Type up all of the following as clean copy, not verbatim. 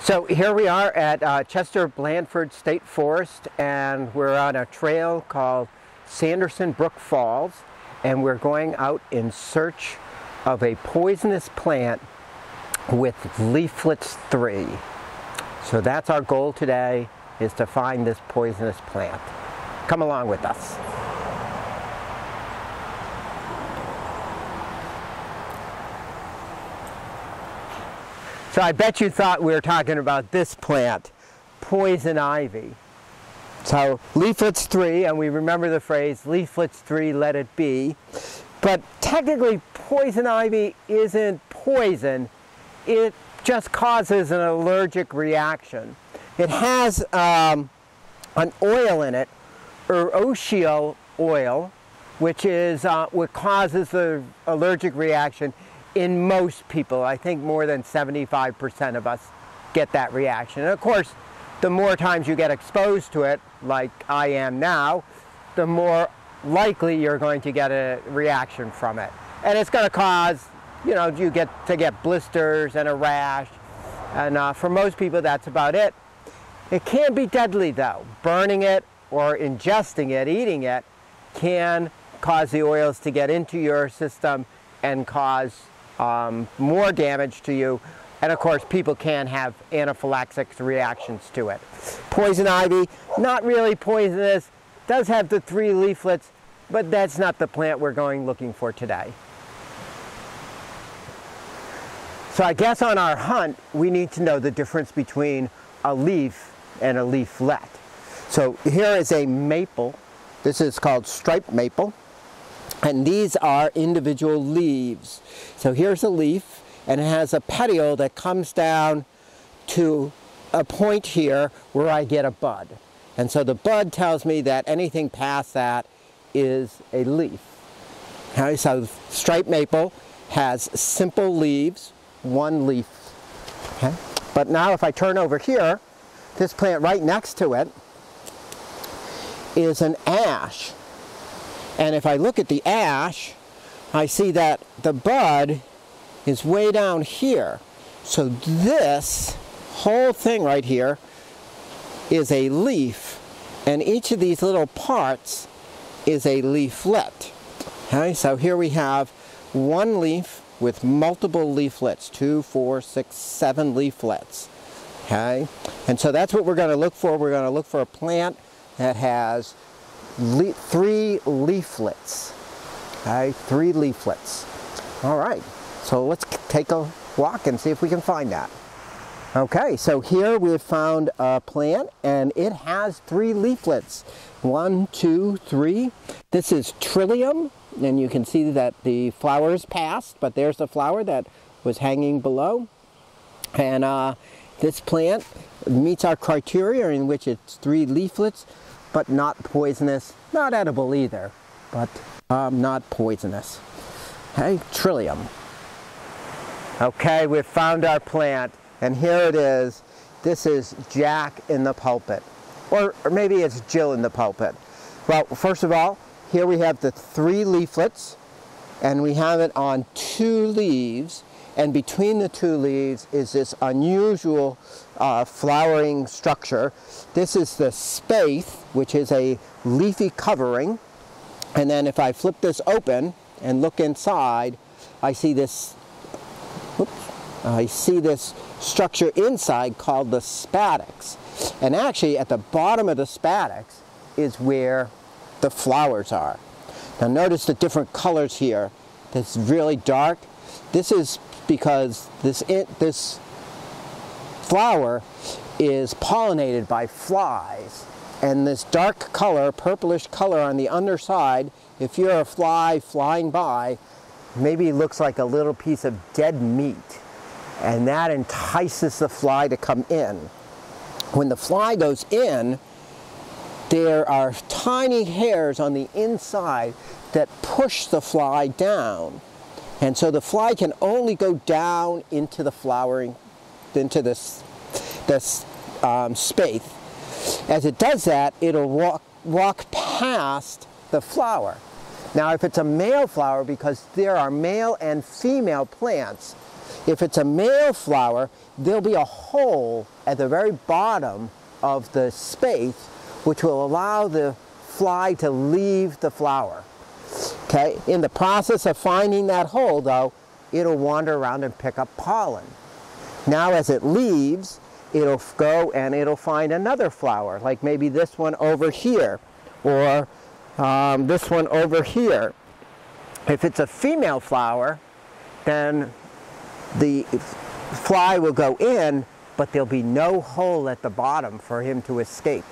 So here we are at Chester Blandford State Forest, and we're on a trail called Sanderson Brook Falls, and we're going out in search of a poisonous plant with leaflets 3. So that's our goal today, is to find this poisonous plant. Come along with us. So I bet you thought we were talking about this plant, poison ivy. So leaflets 3, and we remember the phrase, leaflets 3, let it be. But technically poison ivy isn't poison, it just causes an allergic reaction. It has an oil in it, urtica oil, which is what causes the allergic reaction in most people. I think more than 75% of us get that reaction. And of course, the more times you get exposed to it, like I am now, the more likely you're going to get a reaction from it. And it's going to cause, you get blisters and a rash. And for most people, that's about it. It can be deadly though. Burning it or ingesting it, eating it, can cause the oils to get into your system and cause more damage to you. And of course, people can have anaphylactic reactions to it. Poison ivy, not really poisonous, does have the 3 leaflets, but that's not the plant we're going looking for today. So I guess on our hunt, we need to know the difference between a leaf and a leaflet. So here is a maple. This is called striped maple. And these are individual leaves. So here's a leaf, and it has a petiole that comes down to a point here where I get a bud. And so the bud tells me that anything past that is a leaf. Okay, so striped maple has simple leaves, 1 leaf. Okay? But now if I turn over here, this plant right next to it is an ash. And if I look at the ash, I see that the bud is way down here. So this whole thing right here is a leaf, and each of these little parts is a leaflet. Okay, so here we have 1 leaf with multiple leaflets, 2, 4, 6, 7 leaflets. Okay, and so that's what we're going to look for. We're going to look for a plant that has 3 leaflets. Okay, 3 leaflets. All right, so let's take a walk and see if we can find that. Okay, so here we've found a plant, and it has 3 leaflets. 1, 2, 3. This is trillium, and you can see that the flower is past, but there's the flower that was hanging below. And this plant meets our criteria, in which it's 3 leaflets, but not poisonous, not edible either, but not poisonous. Okay, trillium. Okay, we've found our plant, and here it is. This is Jack-in-the-Pulpit, or maybe it's Jill in the pulpit. Well, first of all, here we have the 3 leaflets, and we have it on 2 leaves, and between the 2 leaves is this unusual flowering structure. This is the spathe, which is a leafy covering. And then if I flip this open and look inside, I see this structure inside called the spadix. And actually at the bottom of the spadix is where the flowers are. Now notice the different colors here. That's really dark. This is because this flower is pollinated by flies, and this dark color, purplish color on the underside, if you're a fly flying by, maybe looks like a little piece of dead meat, and that entices the fly to come in. When the fly goes in, there are tiny hairs on the inside that push the fly down. And so the fly can only go down into the flowering, into this spathe. As it does that, it'll walk past the flower. Now if it's a male flower, because there are male and female plants, If it's a male flower, there'll be a hole at the very bottom of the space which will allow the fly to leave the flower. Okay, in the process of finding that hole though, it'll wander around and pick up pollen. Now as it leaves, it'll go and it'll find another flower, like maybe this one over here, or this one over here. If it's a female flower, then the fly will go in, but there'll be no hole at the bottom for him to escape.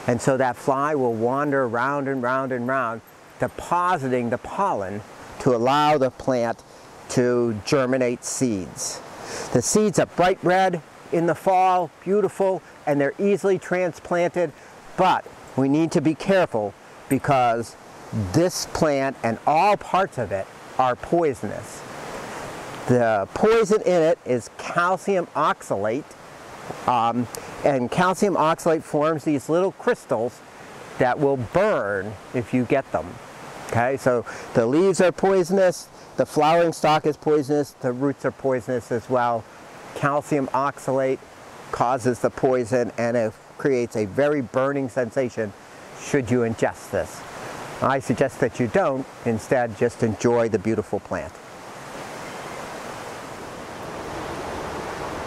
And so that fly will wander round and round and round, depositing the pollen to allow the plant to germinate seeds. The seeds are bright red in the fall, beautiful, and they're easily transplanted, but we need to be careful because this plant and all parts of it are poisonous. The poison in it is calcium oxalate, and calcium oxalate forms these little crystals that will burn if you get them. Okay, so the leaves are poisonous, the flowering stalk is poisonous, the roots are poisonous as well. Calcium oxalate causes the poison, and it creates a very burning sensation should you ingest this. I suggest that you don't. Instead, just enjoy the beautiful plant.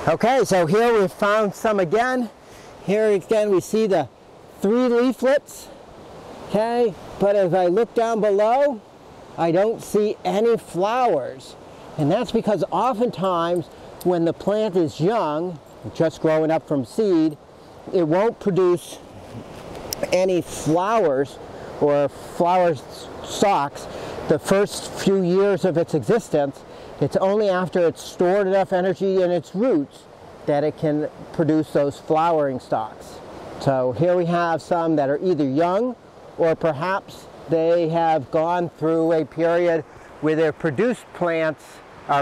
Okay, so here we've found some again. Here again we see the 3 leaflets. Okay, but as I look down below, I don't see any flowers. And that's because oftentimes when the plant is young, just growing up from seed, it won't produce any flowers or flower stalks the first few years of its existence. It's only after it's stored enough energy in its roots that it can produce those flowering stalks. So here we have some that are either young, or perhaps they have gone through a period where they've produced plants,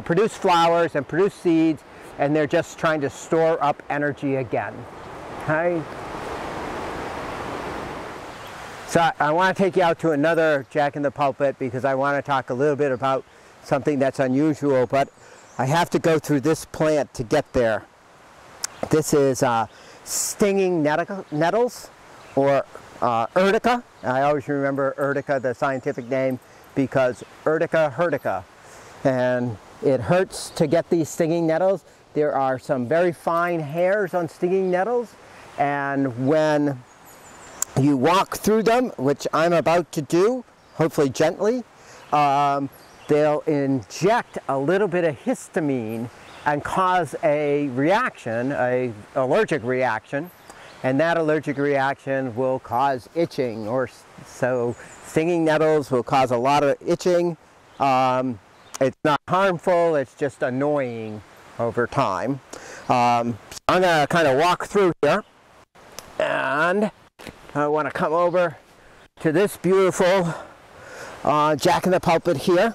produce flowers and produce seeds, and they're just trying to store up energy again. Okay? So I want to take you out to another Jack-in-the-Pulpit because I want to talk a little bit about something that's unusual, but I have to go through this plant to get there. This is stinging nettles, or Urtica. I always remember Urtica, the scientific name, because Urtica. And it hurts to get these stinging nettles. There are some very fine hairs on stinging nettles, and when you walk through them, which I'm about to do, hopefully gently, they'll inject a little bit of histamine and cause a reaction, an allergic reaction, and that allergic reaction will cause itching, or so stinging nettles will cause a lot of itching. It's not harmful, it's just annoying over time. I'm going to kind of walk through here, and I want to come over to this beautiful Jack-in-the-Pulpit here.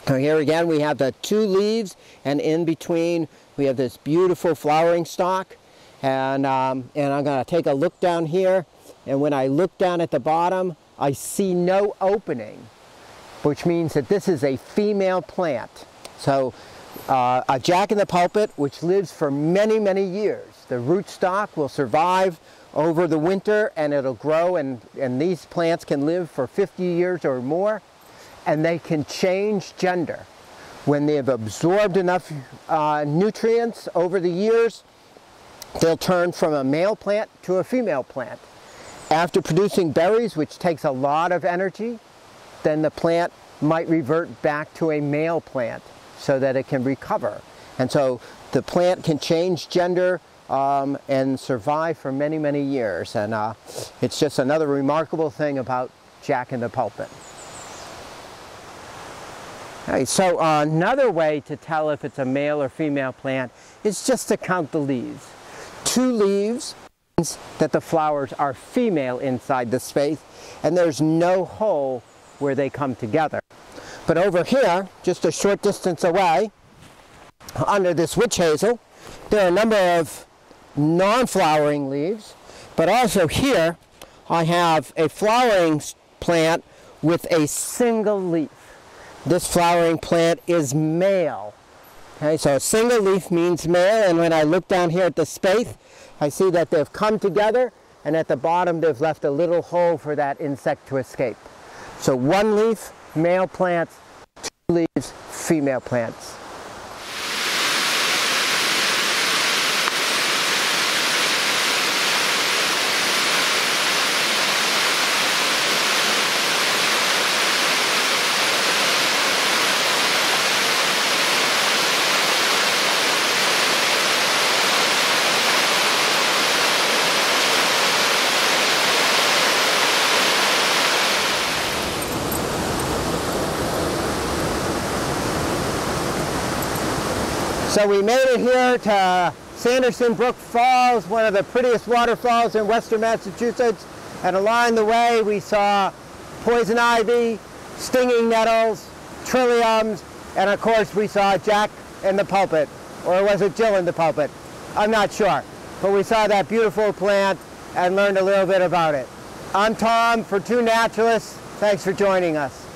Here again we have the 2 leaves, and in between we have this beautiful flowering stalk. And I'm going to take a look down here, and when I look down at the bottom, I see no opening, which means that this is a female plant. So a Jack-in-the-Pulpit which lives for many, many years. The rootstock will survive over the winter, and it'll grow, and these plants can live for 50 years or more, and they can change gender. When they've absorbed enough nutrients over the years, they'll turn from a male plant to a female plant. After producing berries, which takes a lot of energy, then the plant might revert back to a male plant so that it can recover. And so the plant can change gender and survive for many, many years. And it's just another remarkable thing about Jack-in-the-Pulpit. Okay, so another way to tell if it's a male or female plant is just to count the leaves. 2 leaves means that the flowers are female inside the space, and there's no hole where they come together. But over here, just a short distance away, under this witch hazel, there are a number of non-flowering leaves, but also here I have a flowering plant with a single leaf. This flowering plant is male. Okay, so a single leaf means male, and when I look down here at the spathe, I see that they've come together, and at the bottom they've left a little hole for that insect to escape. So one leaf, male plants, two leaves, female plants. So we made it here to Sanderson Brook Falls, one of the prettiest waterfalls in western Massachusetts. And along the way we saw poison ivy, stinging nettles, trilliums, and of course we saw Jack-in-the-Pulpit. Or was it Jill-in-the-Pulpit? I'm not sure. But we saw that beautiful plant and learned a little bit about it. I'm Tom for Two Naturalists. Thanks for joining us.